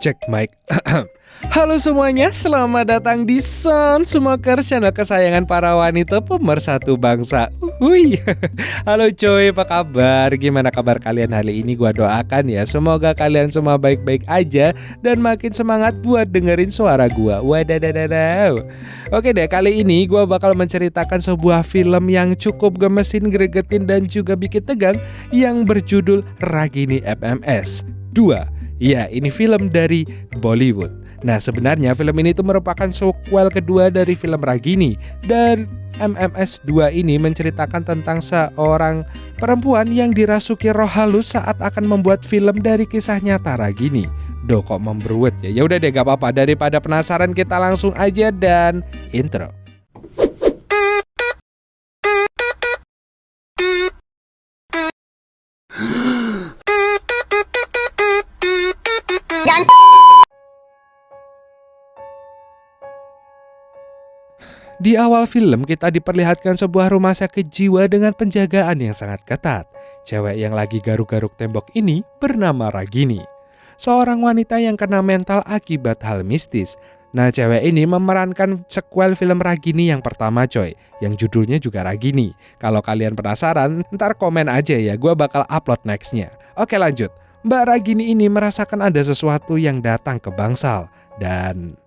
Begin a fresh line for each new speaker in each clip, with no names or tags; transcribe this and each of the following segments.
Cek mic. Halo semuanya, selamat datang di Son Smoker, channel kesayangan para wanita pemersatu bangsa. Halo coy, apa kabar? Gimana kabar kalian hari ini? Gua doakan ya, semoga kalian semua baik-baik aja dan makin semangat buat dengerin suara gua. Wadadadadaw. Oke deh, kali ini gua bakal menceritakan sebuah film yang cukup gemesin, gregetin dan juga bikin tegang, yang berjudul Ragini FMS 2. Ya, ini film dari Bollywood. Nah, sebenarnya film ini tuh merupakan sequel kedua dari film Ragini. Dan MMS 2 ini menceritakan tentang seorang perempuan yang dirasuki roh halus saat akan membuat film dari kisah nyata Ragini. Duh, kok memberuet ya? Ya udah deh, gak apa-apa. Daripada penasaran, kita langsung aja dan intro. Di awal film kita diperlihatkan sebuah rumah sakit jiwa dengan penjagaan yang sangat ketat. Cewek yang lagi garuk-garuk tembok ini bernama Ragini, seorang wanita yang kena mental akibat hal mistis. Nah, cewek ini memerankan sequel film Ragini yang pertama coy, yang judulnya juga Ragini. Kalau kalian penasaran, ntar komen aja ya, gue bakal upload nextnya. Oke lanjut, Mbak Ragini ini merasakan ada sesuatu yang datang ke bangsal. Dan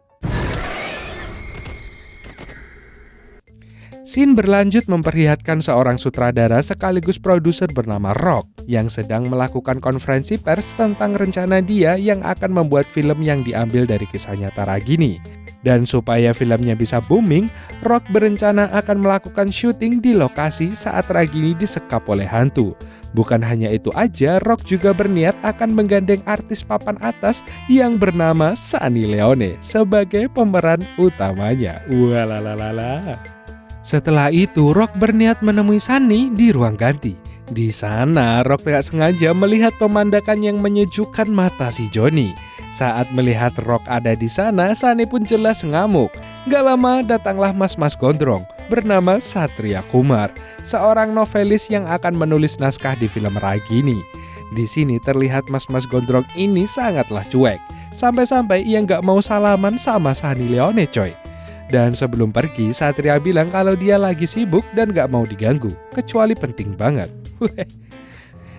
scene berlanjut memperlihatkan seorang sutradara sekaligus produser bernama Rock yang sedang melakukan konferensi pers tentang rencana dia yang akan membuat film yang diambil dari kisah nyata Ragini. Dan supaya filmnya bisa booming, Rock berencana akan melakukan syuting di lokasi saat Ragini disekap oleh hantu. Bukan hanya itu aja, Rock juga berniat akan menggandeng artis papan atas yang bernama Sunny Leone sebagai pemeran utamanya. Walalala. Setelah itu, Rock berniat menemui Sunny di ruang ganti. Di sana, Rock tidak sengaja melihat pemandangan yang menyejukkan mata si Johnny. Saat melihat Rock ada di sana, Sunny pun jelas ngamuk. Gak lama datanglah mas-mas gondrong bernama Satria Kumar, seorang novelis yang akan menulis naskah di film Ragini. Di sini terlihat mas-mas gondrong ini sangatlah cuek, sampai-sampai ia gak mau salaman sama Sunny Leone coy. Dan sebelum pergi, Satria bilang kalau dia lagi sibuk dan gak mau diganggu, kecuali penting banget.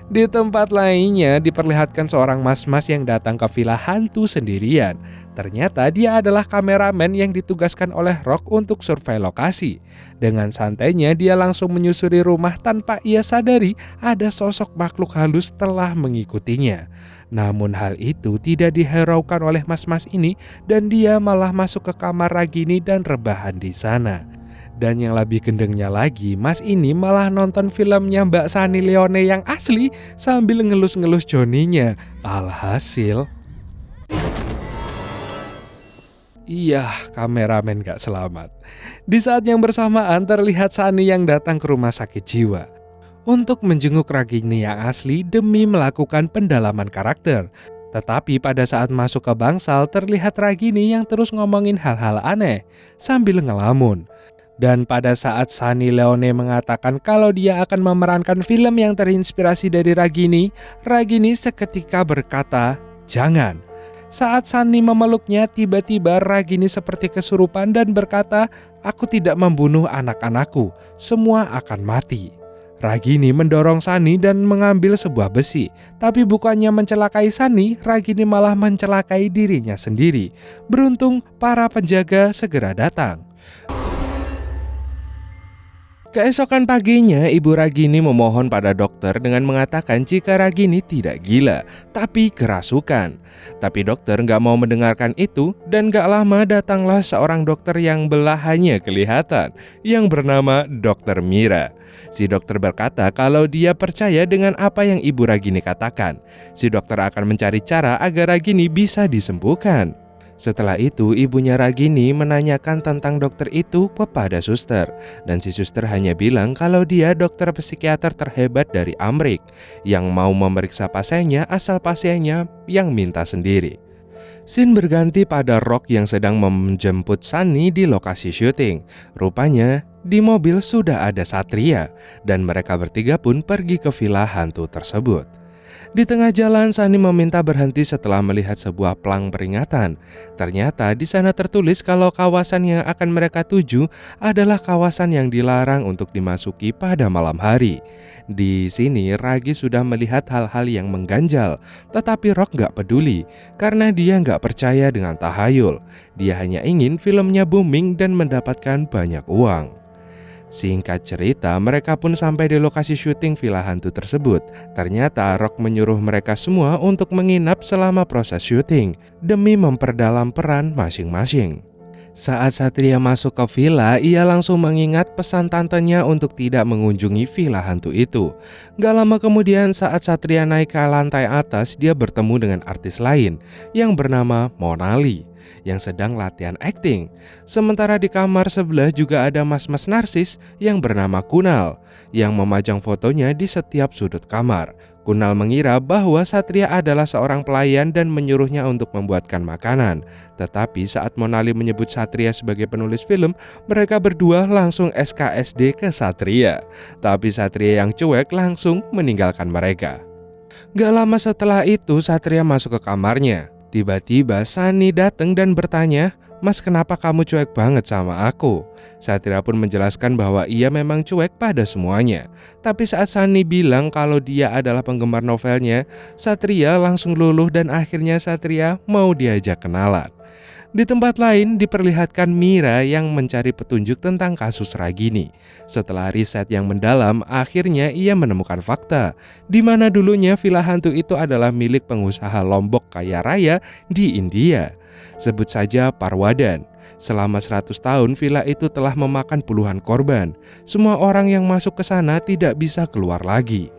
Di tempat lainnya diperlihatkan seorang mas-mas yang datang ke villa hantu sendirian. Ternyata dia adalah kameramen yang ditugaskan oleh Rock untuk survei lokasi. Dengan santainya dia langsung menyusuri rumah tanpa ia sadari ada sosok makhluk halus telah mengikutinya. Namun hal itu tidak dihiraukan oleh mas-mas ini dan dia malah masuk ke kamar Ragini dan rebahan di sana. Dan yang lebih gendengnya lagi, mas ini malah nonton filmnya Mbak Sunny Leone yang asli sambil ngelus-ngelus Johnny-nya. Alhasil, iya, kameramen gak selamat. Di saat yang bersamaan terlihat Sunny yang datang ke rumah sakit jiwa untuk menjenguk Ragini yang asli demi melakukan pendalaman karakter. Tetapi pada saat masuk ke bangsal terlihat Ragini yang terus ngomongin hal-hal aneh sambil ngelamun. Dan pada saat Sunny Leone mengatakan kalau dia akan memerankan film yang terinspirasi dari Ragini, Ragini seketika berkata, "Jangan." Saat Sunny memeluknya, tiba-tiba Ragini seperti kesurupan dan berkata, "Aku tidak membunuh anak-anakku, semua akan mati." Ragini mendorong Sunny dan mengambil sebuah besi. Tapi bukannya mencelakai Sunny, Ragini malah mencelakai dirinya sendiri. Beruntung para penjaga segera datang. Keesokan paginya, Ibu Ragini memohon pada dokter dengan mengatakan jika Ragini tidak gila, tapi kerasukan. Tapi dokter gak mau mendengarkan itu dan gak lama datanglah seorang dokter yang belahannya kelihatan, yang bernama Dr. Mira. Si dokter berkata kalau dia percaya dengan apa yang Ibu Ragini katakan. Si dokter akan mencari cara agar Ragini bisa disembuhkan. Setelah itu, ibunya Ragini menanyakan tentang dokter itu kepada suster. Dan si suster hanya bilang kalau dia dokter psikiater terhebat dari Amrik yang mau memeriksa pasiennya asal pasiennya yang minta sendiri. Scene berganti pada Rock yang sedang menjemput Sunny di lokasi syuting. Rupanya di mobil sudah ada Satria dan mereka bertiga pun pergi ke villa hantu tersebut. Di tengah jalan, Sunny meminta berhenti setelah melihat sebuah plang peringatan. Ternyata di sana tertulis kalau kawasan yang akan mereka tuju adalah kawasan yang dilarang untuk dimasuki pada malam hari. Di sini Ragi sudah melihat hal-hal yang mengganjal, tetapi Rock gak peduli karena dia gak percaya dengan tahayul. Dia hanya ingin filmnya booming dan mendapatkan banyak uang. Singkat cerita, mereka pun sampai di lokasi syuting villa hantu tersebut. Ternyata Rock menyuruh mereka semua untuk menginap selama proses syuting demi memperdalam peran masing-masing. Saat Satria masuk ke villa, ia langsung mengingat pesan tantenya untuk tidak mengunjungi villa hantu itu. Gak lama kemudian saat Satria naik ke lantai atas, dia bertemu dengan artis lain yang bernama Monali yang sedang latihan akting. Sementara di kamar sebelah juga ada mas-mas narsis yang bernama Kunal yang memajang fotonya di setiap sudut kamar. Kunal mengira bahwa Satria adalah seorang pelayan dan menyuruhnya untuk membuatkan makanan. Tetapi saat Monali menyebut Satria sebagai penulis film, mereka berdua langsung SKSD ke Satria. Tapi Satria yang cuek langsung meninggalkan mereka. Gak lama setelah itu Satria masuk ke kamarnya. Tiba-tiba Sunny datang dan bertanya, "Mas, kenapa kamu cuek banget sama aku?" Satria pun menjelaskan bahwa ia memang cuek pada semuanya. Tapi saat Sunny bilang kalau dia adalah penggemar novelnya, Satria langsung luluh dan akhirnya Satria mau diajak kenalan. Di tempat lain diperlihatkan Mira yang mencari petunjuk tentang kasus Ragini. Setelah riset yang mendalam, akhirnya ia menemukan fakta di mana dulunya villa hantu itu adalah milik pengusaha Lombok kaya raya di India. Sebut saja Parwadan. Selama 100 tahun villa itu telah memakan puluhan korban. Semua orang yang masuk ke sana tidak bisa keluar lagi.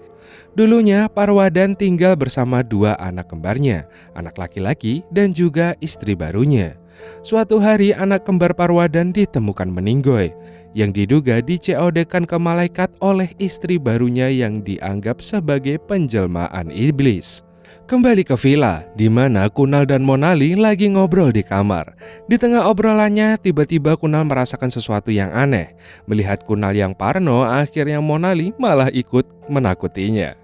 Dulunya Parwadan tinggal bersama 2 anak kembarnya, anak laki-laki dan juga istri barunya. Suatu hari anak kembar Parwadan ditemukan meninggoy, yang diduga di-COD-kan ke malaikat oleh istri barunya yang dianggap sebagai penjelmaan iblis. Kembali ke villa, di mana Kunal dan Monali lagi ngobrol di kamar. Di tengah obrolannya, tiba-tiba Kunal merasakan sesuatu yang aneh. Melihat Kunal yang parno, akhirnya Monali malah ikut menakutinya.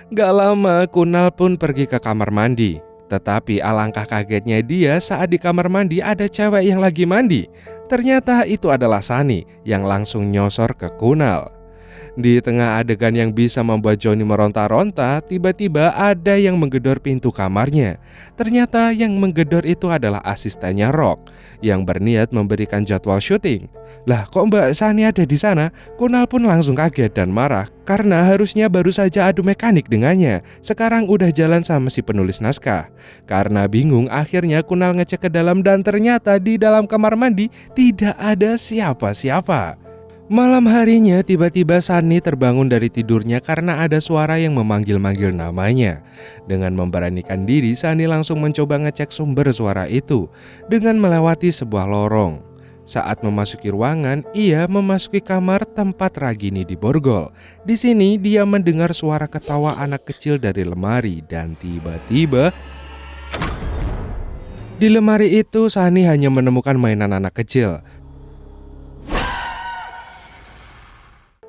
Gak lama, Kunal pun pergi ke kamar mandi. Tetapi alangkah kagetnya dia saat di kamar mandi ada cewek yang lagi mandi. Ternyata itu adalah Sunny yang langsung nyosor ke Kunal. Di tengah adegan yang bisa membuat Johnny meronta-ronta, tiba-tiba ada yang menggedor pintu kamarnya. Ternyata yang menggedor itu adalah asistennya Rock yang berniat memberikan jadwal syuting. Lah, kok Mbak Sunny ada di sana? Kunal pun langsung kaget dan marah karena harusnya baru saja adu mekanik dengannya. Sekarang udah jalan sama si penulis naskah. Karena bingung, akhirnya Kunal ngecek ke dalam dan ternyata di dalam kamar mandi tidak ada siapa-siapa. Malam harinya tiba-tiba Sunny terbangun dari tidurnya karena ada suara yang memanggil-manggil namanya. Dengan memberanikan diri, Sunny langsung mencoba ngecek sumber suara itu dengan melewati sebuah lorong. Saat memasuki ruangan, ia memasuki kamar tempat Ragini diborgol. Di sini dia mendengar suara ketawa anak kecil dari lemari dan tiba-tiba di lemari itu Sunny hanya menemukan mainan anak kecil.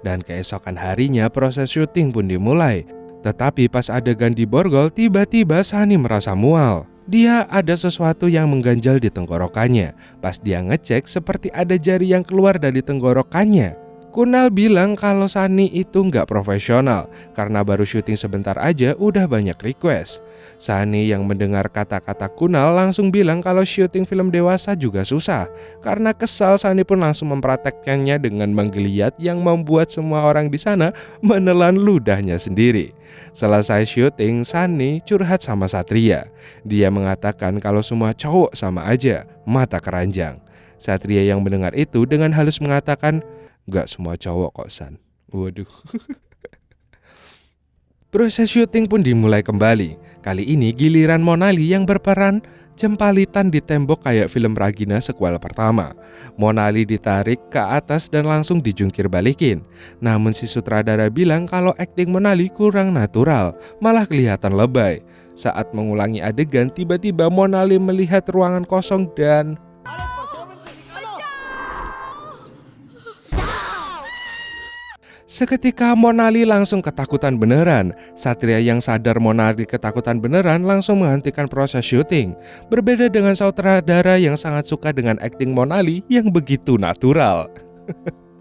Dan keesokan harinya proses syuting pun dimulai. Tetapi pas adegan diborgol, tiba-tiba Sunny merasa mual. Dia ada sesuatu yang mengganjal di tenggorokannya. Pas dia ngecek, seperti ada jari yang keluar dari tenggorokannya. Kunal bilang kalau Sunny itu nggak profesional karena baru syuting sebentar aja udah banyak request. Sunny yang mendengar kata-kata Kunal langsung bilang kalau syuting film dewasa juga susah. Karena kesal, Sunny pun langsung mempraktekkannya dengan menggeliat yang membuat semua orang di sana menelan ludahnya sendiri. Selesai syuting, Sunny curhat sama Satria. Dia mengatakan kalau semua cowok sama aja, mata keranjang. Satria yang mendengar itu dengan halus mengatakan, "Gak semua cowok kok, San." Waduh. Proses syuting pun dimulai kembali. Kali ini giliran Monali yang berperan jempalitan di tembok kayak film Ragina sequel pertama. Monali ditarik ke atas dan langsung dijungkir balikin. Namun si sutradara bilang kalau akting Monali kurang natural, malah kelihatan lebay. Saat mengulangi adegan, tiba-tiba Monali melihat ruangan kosong dan Seketika Monali langsung ketakutan beneran. Satria yang sadar Monali ketakutan beneran langsung menghentikan proses syuting. Berbeda dengan sutradara yang sangat suka dengan akting Monali yang begitu natural.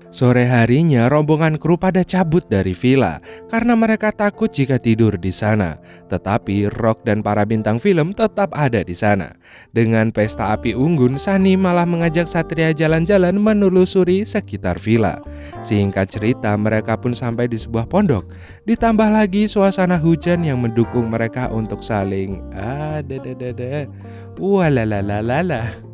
Sore harinya rombongan kru pada cabut dari villa karena mereka takut jika tidur di sana. Tetapi Rock dan para bintang film tetap ada di sana. Dengan pesta api unggun, Sunny malah mengajak Satria jalan-jalan menelusuri sekitar villa. Singkat cerita, mereka pun sampai di sebuah pondok. Ditambah lagi suasana hujan yang mendukung mereka untuk saling walalalala.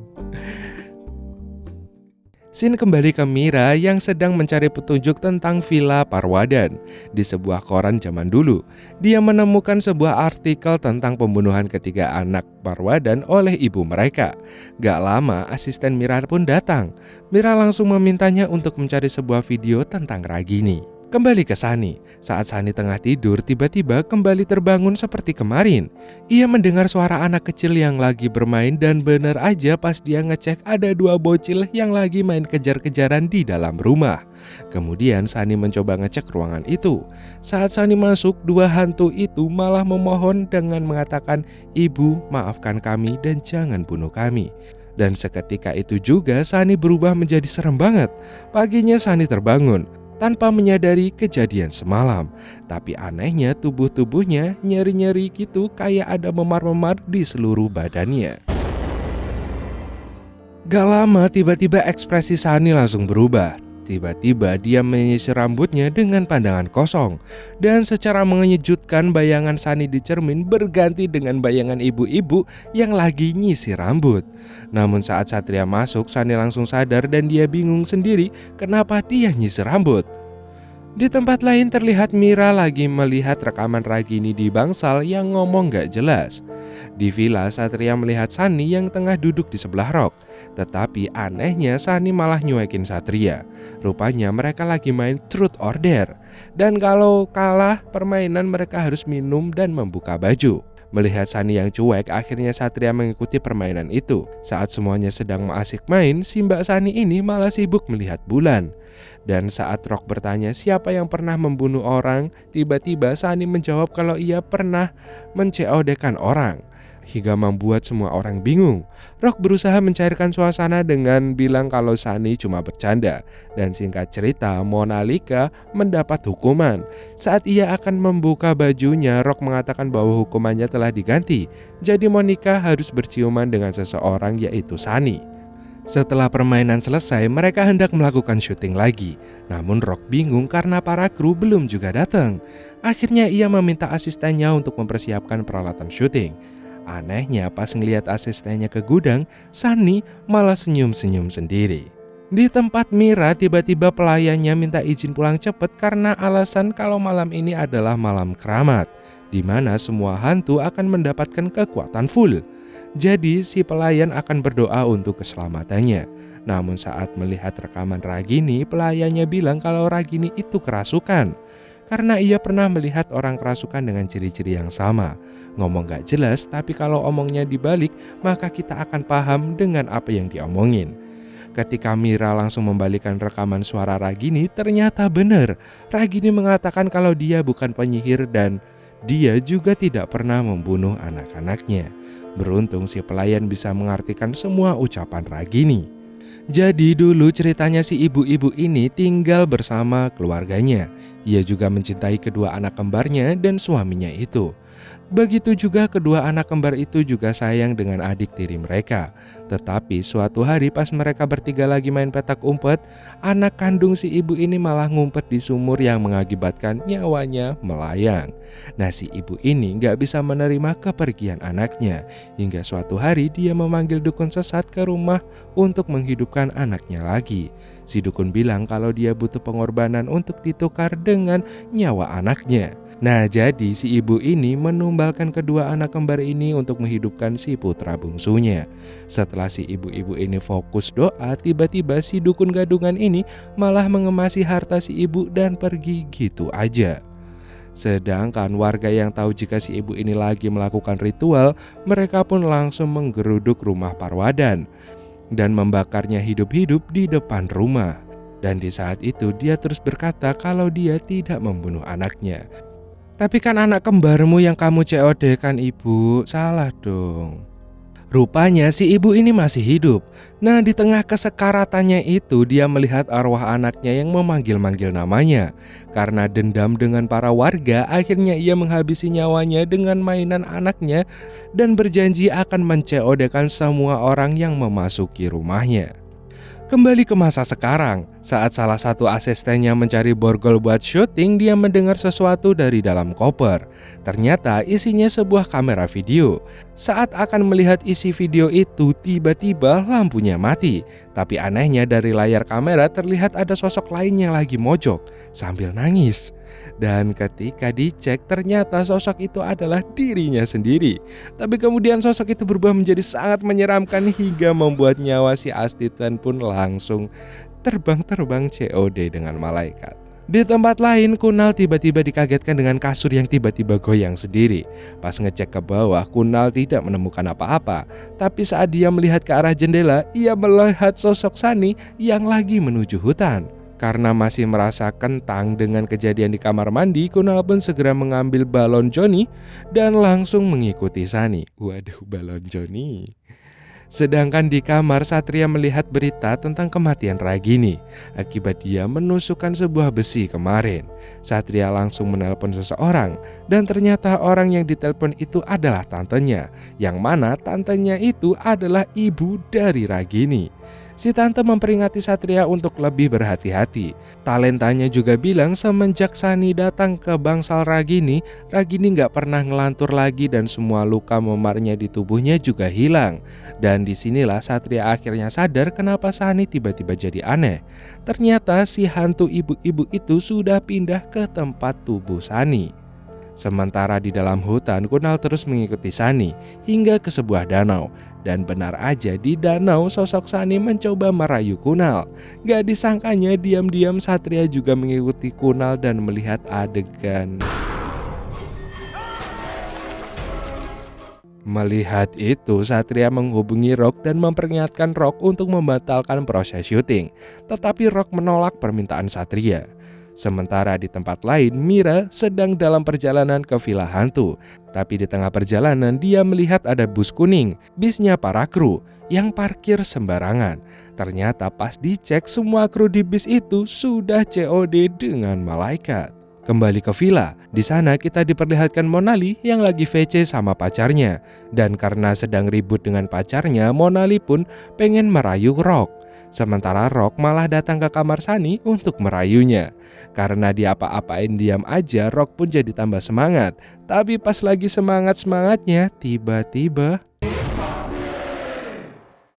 Scene kembali ke Mira yang sedang mencari petunjuk tentang Villa Parwadan di sebuah koran zaman dulu. Dia menemukan sebuah artikel tentang pembunuhan ketiga anak Parwadan oleh ibu mereka. Gak lama asisten Mira pun datang. Mira langsung memintanya untuk mencari sebuah video tentang Ragini. Kembali ke Sunny. Saat Sunny tengah tidur, tiba-tiba kembali terbangun seperti kemarin. Ia mendengar suara anak kecil yang lagi bermain dan benar aja pas dia ngecek ada dua bocil yang lagi main kejar-kejaran di dalam rumah. Kemudian Sunny mencoba ngecek ruangan itu. Saat Sunny masuk, dua hantu itu malah memohon dengan mengatakan, "Ibu, maafkan kami dan jangan bunuh kami." Dan seketika itu juga Sunny berubah menjadi serem banget. Paginya Sunny terbangun tanpa menyadari kejadian semalam. Tapi anehnya tubuhnya nyeri-nyeri gitu, kayak ada memar-memar di seluruh badannya. Gak lama tiba-tiba ekspresi Sunny langsung berubah. Tiba-tiba dia menyisir rambutnya dengan pandangan kosong. Dan secara mengejutkan bayangan Sunny di cermin berganti dengan bayangan ibu-ibu yang lagi nyisir rambut. Namun saat Satria masuk, Sunny langsung sadar dan dia bingung sendiri kenapa dia nyisir rambut. Di tempat lain terlihat Mira lagi melihat rekaman Ragini di bangsal yang ngomong gak jelas. Di villa, Satria melihat Sunny yang tengah duduk di sebelah Rock. Tetapi anehnya Sunny malah nyuekin Satria. Rupanya mereka lagi main Truth or Dare. Dan kalau kalah permainan mereka harus minum dan membuka baju. Melihat Sunny yang cuek, akhirnya Satria mengikuti permainan itu. Saat semuanya sedang asik main, si Mbak Sunny ini malah sibuk melihat bulan. Dan saat Rock bertanya siapa yang pernah membunuh orang, tiba-tiba Sunny menjawab kalau ia pernah menceodekan orang. Hingga membuat semua orang bingung. Rock berusaha mencairkan suasana dengan bilang kalau Sunny cuma bercanda. Dan singkat cerita, Monalika mendapat hukuman. Saat ia akan membuka bajunya, Rock mengatakan bahwa hukumannya telah diganti. Jadi Monica harus berciuman dengan seseorang, yaitu Sunny. Setelah permainan selesai, mereka hendak melakukan syuting lagi. Namun Rock bingung karena para kru belum juga datang. Akhirnya ia meminta asistennya untuk mempersiapkan peralatan syuting. Anehnya pas ngelihat asistennya ke gudang, Sunny malah senyum-senyum sendiri. Di tempat Mira, tiba-tiba pelayannya minta izin pulang cepat karena alasan kalau malam ini adalah malam keramat, di mana semua hantu akan mendapatkan kekuatan full. Jadi si pelayan akan berdoa untuk keselamatannya. Namun saat melihat rekaman Ragini, pelayannya bilang kalau Ragini itu kerasukan. Karena ia pernah melihat orang kerasukan dengan ciri-ciri yang sama. Ngomong gak jelas, tapi kalau omongnya dibalik, maka kita akan paham dengan apa yang diomongin. Ketika Mira langsung membalikan rekaman suara Ragini, ternyata benar. Ragini mengatakan kalau dia bukan penyihir dan dia juga tidak pernah membunuh anak-anaknya. Beruntung si pelayan bisa mengartikan semua ucapan Ragini. Jadi dulu ceritanya si ibu-ibu ini tinggal bersama keluarganya. Ia juga mencintai kedua anak kembarnya dan suaminya itu. Begitu juga kedua anak kembar itu juga sayang dengan adik tiri mereka. Tetapi suatu hari pas mereka bertiga lagi main petak umpet, anak kandung si ibu ini malah ngumpet di sumur yang mengakibatkan nyawanya melayang. Nah si ibu ini gak bisa menerima kepergian anaknya. Hingga suatu hari dia memanggil dukun sesat ke rumah untuk menghidupkan anaknya lagi. Si dukun bilang kalau dia butuh pengorbanan untuk ditukar dengan nyawa anaknya. Nah jadi si ibu ini menumbalkan kedua anak kembar ini untuk menghidupkan si putra bungsunya. Setelah si ibu-ibu ini fokus doa, tiba-tiba si dukun gadungan ini malah mengemasi harta si ibu dan pergi gitu aja. Sedangkan warga yang tahu jika si ibu ini lagi melakukan ritual, mereka pun langsung menggeruduk rumah Parwadan dan membakarnya hidup-hidup di depan rumah. Dan di saat itu dia terus berkata kalau dia tidak membunuh anaknya. Tapi kan anak kembarmu yang kamu COD kan ibu, salah dong. Rupanya si ibu ini masih hidup. Nah, di tengah kesekaratannya itu dia melihat arwah anaknya yang memanggil-manggil namanya. Karena dendam dengan para warga, akhirnya ia menghabisi nyawanya dengan mainan anaknya dan berjanji akan men-COD-kan semua orang yang memasuki rumahnya. Kembali ke masa sekarang, saat salah satu asistennya mencari borgol buat syuting, dia mendengar sesuatu dari dalam koper. Ternyata isinya sebuah kamera video. Saat akan melihat isi video itu, tiba-tiba lampunya mati. Tapi anehnya dari layar kamera terlihat ada sosok lain yang lagi mojok sambil nangis. Dan ketika dicek ternyata sosok itu adalah dirinya sendiri. Tapi kemudian sosok itu berubah menjadi sangat menyeramkan hingga membuat nyawa si asisten pun langsung terbang-terbang COD dengan malaikat. Di tempat lain, Kunal tiba-tiba dikagetkan dengan kasur yang tiba-tiba goyang sendiri. Pas ngecek ke bawah, Kunal tidak menemukan apa-apa. Tapi saat dia melihat ke arah jendela, ia melihat sosok Sunny yang lagi menuju hutan. Karena masih merasa kentang dengan kejadian di kamar mandi, Kunal pun segera mengambil balon Johnny dan langsung mengikuti Sunny. Waduh, balon Johnny. Sedangkan di kamar, Satria melihat berita tentang kematian Ragini akibat dia menusukkan sebuah besi kemarin. Satria langsung menelpon seseorang dan ternyata orang yang ditelepon itu adalah tantenya, yang mana tantenya itu adalah ibu dari Ragini. Si tante memperingati Satria untuk lebih berhati-hati. Talentanya juga bilang semenjak Sunny datang ke bangsal Ragini, Ragini gak pernah ngelantur lagi dan semua luka memarnya di tubuhnya juga hilang. Dan disinilah Satria akhirnya sadar kenapa Sunny tiba-tiba jadi aneh. Ternyata si hantu ibu-ibu itu sudah pindah ke tempat tubuh Sunny. Sementara di dalam hutan, Kunal terus mengikuti Sunny hingga ke sebuah danau. Dan benar aja di danau sosok Sunny mencoba merayu Kunal. Gak disangkanya diam-diam Satria juga mengikuti Kunal dan melihat adegan. Melihat itu, Satria menghubungi Rock dan memperingatkan Rock untuk membatalkan proses syuting. Tetapi Rock menolak permintaan Satria. Sementara di tempat lain, Mira sedang dalam perjalanan ke villa hantu. Tapi di tengah perjalanan dia melihat ada bus kuning, bisnya para kru yang parkir sembarangan. Ternyata pas dicek semua kru di bis itu sudah COD dengan malaikat. Kembali ke villa, di sana kita diperlihatkan Monali yang lagi VC sama pacarnya. Dan karena sedang ribut dengan pacarnya, Monali pun pengen merayu Rock. Sementara Rock malah datang ke kamar Sunny untuk merayunya. Karena dia apa-apain diam aja, Rock pun jadi tambah semangat. Tapi pas lagi semangat-semangatnya, tiba-tiba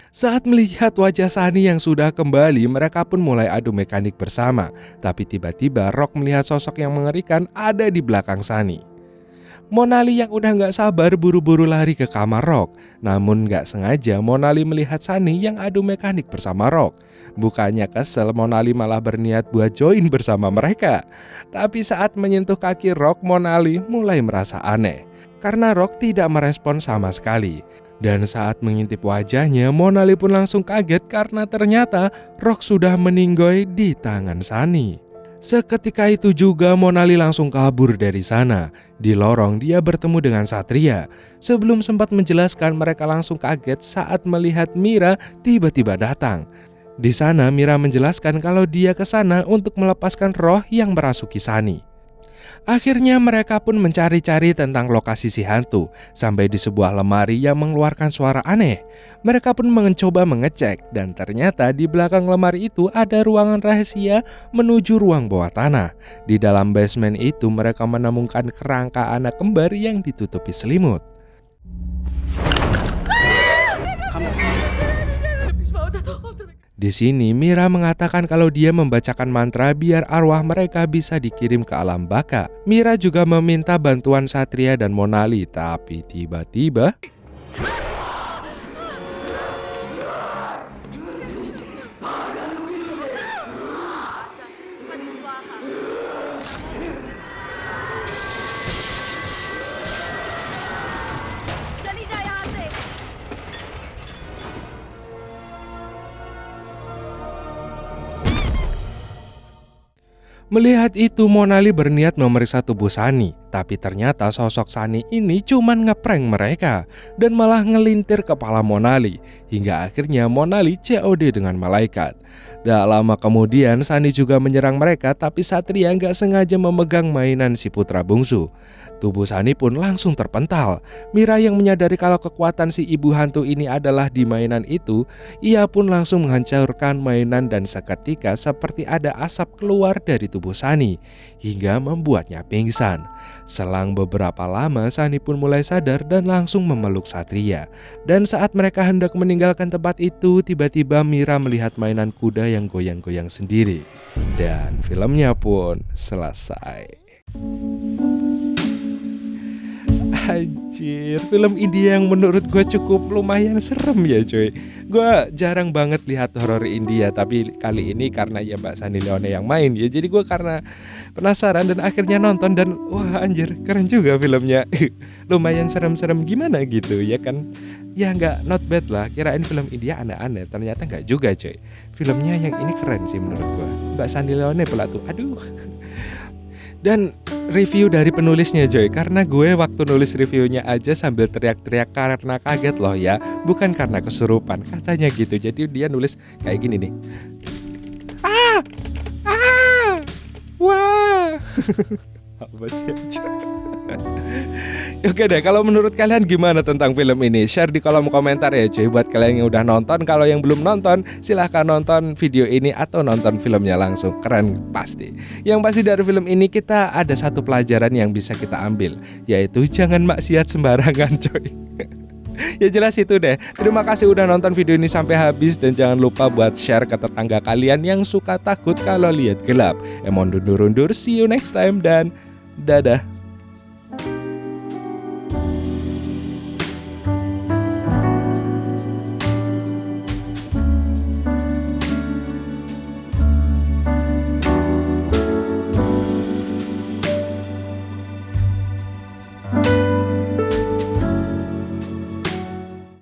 saat melihat wajah Sunny yang sudah kembali, mereka pun mulai adu mekanik bersama. Tapi tiba-tiba Rock melihat sosok yang mengerikan ada di belakang Sunny. Monali yang udah gak sabar buru-buru lari ke kamar Rock. Namun gak sengaja Monali melihat Sunny yang adu mekanik bersama Rock. Bukannya kesel, Monali malah berniat buat join bersama mereka. Tapi saat menyentuh kaki Rock, Monali mulai merasa aneh karena Rock tidak merespon sama sekali. Dan saat mengintip wajahnya, Monali pun langsung kaget karena ternyata Rock sudah meninggoy di tangan Sunny. Seketika itu juga Monali langsung kabur dari sana. Di lorong dia bertemu dengan Satria. Sebelum sempat menjelaskan, mereka langsung kaget saat melihat Mira tiba-tiba datang. Di sana Mira menjelaskan kalau dia ke sana untuk melepaskan roh yang merasuki Sunny. Akhirnya mereka pun mencari-cari tentang lokasi si hantu sampai di sebuah lemari yang mengeluarkan suara aneh. Mereka pun mencoba mengecek dan ternyata di belakang lemari itu ada ruangan rahasia menuju ruang bawah tanah. Di dalam basement itu mereka menemukan kerangka anak kembar yang ditutupi selimut. Di sini Mira mengatakan kalau dia membacakan mantra biar arwah mereka bisa dikirim ke alam baka. Mira juga meminta bantuan Satria dan Monali, tapi tiba-tiba Melihat itu, Monali berniat memeriksa tubuh Sunny, tapi ternyata sosok Sunny ini cuman ngeprank mereka dan malah ngelintir kepala Monali, hingga akhirnya Monali COD dengan malaikat. Tak lama kemudian Sunny juga menyerang mereka, tapi Satria nggak sengaja memegang mainan si putra bungsu. Tubuh Sunny pun langsung terpental. Mira yang menyadari kalau kekuatan si ibu hantu ini adalah di mainan itu, ia pun langsung menghancurkan mainan dan seketika seperti ada asap keluar dari tubuh Sunny hingga membuatnya pingsan. Selang beberapa lama Sunny pun mulai sadar dan langsung memeluk Satria. Dan saat mereka hendak meninggalkan tempat itu, tiba-tiba Mira melihat mainan kuda yang goyang-goyang sendiri. Dan filmnya pun selesai. Anjir, film India yang menurut gue cukup lumayan serem ya coy. Gue jarang banget lihat horor India, tapi kali ini karena ya Mbak Sunny Leone yang main ya, jadi gue karena penasaran dan akhirnya nonton dan wah anjir keren juga filmnya. Lumayan serem-serem gimana gitu ya kan. Ya nggak not bad lah, kirain film India aneh-aneh, ternyata nggak juga coy. Filmnya yang ini keren sih menurut gue. Mbak Sunny Leone pula tuh, aduh. Dan review dari penulisnya Joy, karena gue waktu nulis reviewnya aja sambil teriak-teriak karena kaget loh ya, bukan karena kesurupan, katanya gitu. Jadi dia nulis kayak gini nih. Wah. Apa sih? Oke deh, kalau menurut kalian gimana tentang film ini? Share di kolom komentar ya cuy. Buat kalian yang udah nonton, kalau yang belum nonton, silahkan nonton video ini atau nonton filmnya langsung. Keren pasti. Yang pasti dari film ini kita ada satu pelajaran yang bisa kita ambil, yaitu jangan maksiat sembarangan cuy. Ya jelas itu deh. Terima kasih udah nonton video ini sampai habis. Dan jangan lupa buat share ke tetangga kalian yang suka takut kalau lihat gelap. Emon undur-undur, see you next time dan dadah.